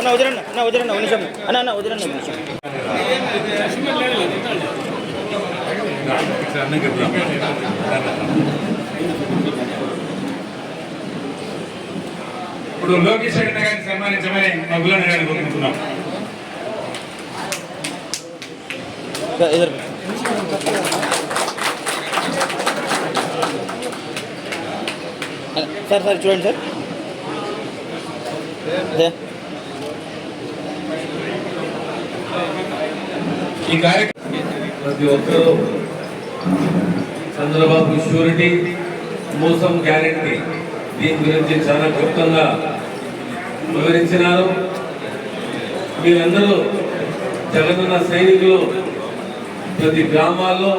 అన్న వదిలేండి అన్న వదిలేండి ఒక నిమిషం అన్న వదిలేండి ఒక నిమిషం. ఇప్పుడు లోకేష్ రెడ్డి గారిని సన్మానించమని మా గులాన్ని గారిని కోరుకుంటున్నాం. సార్ చూడండి సార్. ఈ కార్యక్రమం ప్రతి ఒక్కరూ చంద్రబాబు షూరిటీ మోసం గ్యారెంటీ దీని గురించి చాలా క్లుప్తంగా వివరించినారు. మీరందరూ జగనన్న సైనికులు ప్రతి గ్రామాల్లో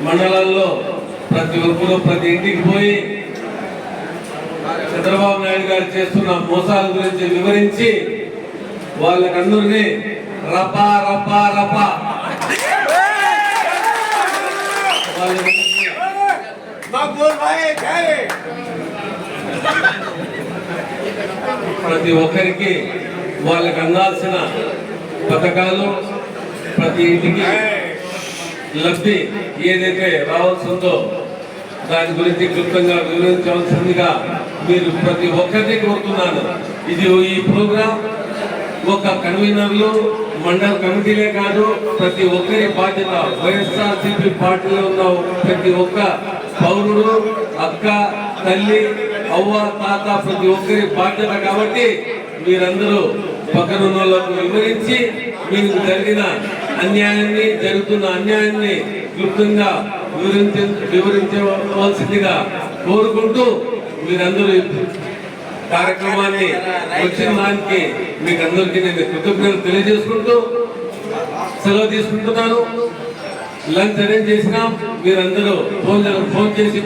మండలాల్లో ప్రతి ఒక్కరూ ప్రతి ఇంటికి పోయి చంద్రబాబు నాయుడు గారు చేస్తున్న మోసాల గురించి వివరించి వాళ్ళకందరినీ రపా రపా రపా ప్రతి ఒక్కరికి వాళ్ళకి అందాల్సిన పథకాలు ప్రతి ఇంటికి లబ్ధి ఏదైతే రావాల్సిందో దాని గురించి క్లుప్తంగా వివరించవలసిందిగా మీరు ప్రతి ఒక్కరిని కోరుతున్నాను. ఇది ఈ ప్రోగ్రాం ఒక కన్వీనర్లు మండల కమిటీలే కాదు, ప్రతి ఒక్కరి బాధ్యత. వైఎస్ఆర్సీపీ పార్టీలో ఉన్న ప్రతి ఒక్క పౌరుడు, అక్క, తల్లి, అవ్వ, తాత ప్రతి ఒక్కరి బాధ్యత. కాబట్టి మీరందరూ పక్కనున్న వాళ్ళకు వివరించి మీకు జరుగుతున్న అన్యాయాన్ని క్లుప్తంగా వివరించవలసిందిగా కోరుకుంటూ మీరందరూ కార్యక్రమాన్ని వచ్చిన దానికి మీకు అందరికీ నేను కృతజ్ఞతలు తెలియజేసుకుంటూ సెలవు తీసుకుంటున్నాను. లంచ్ అరేంజ్ చేసినాం, మీరందరూ ఫోన్ చేసి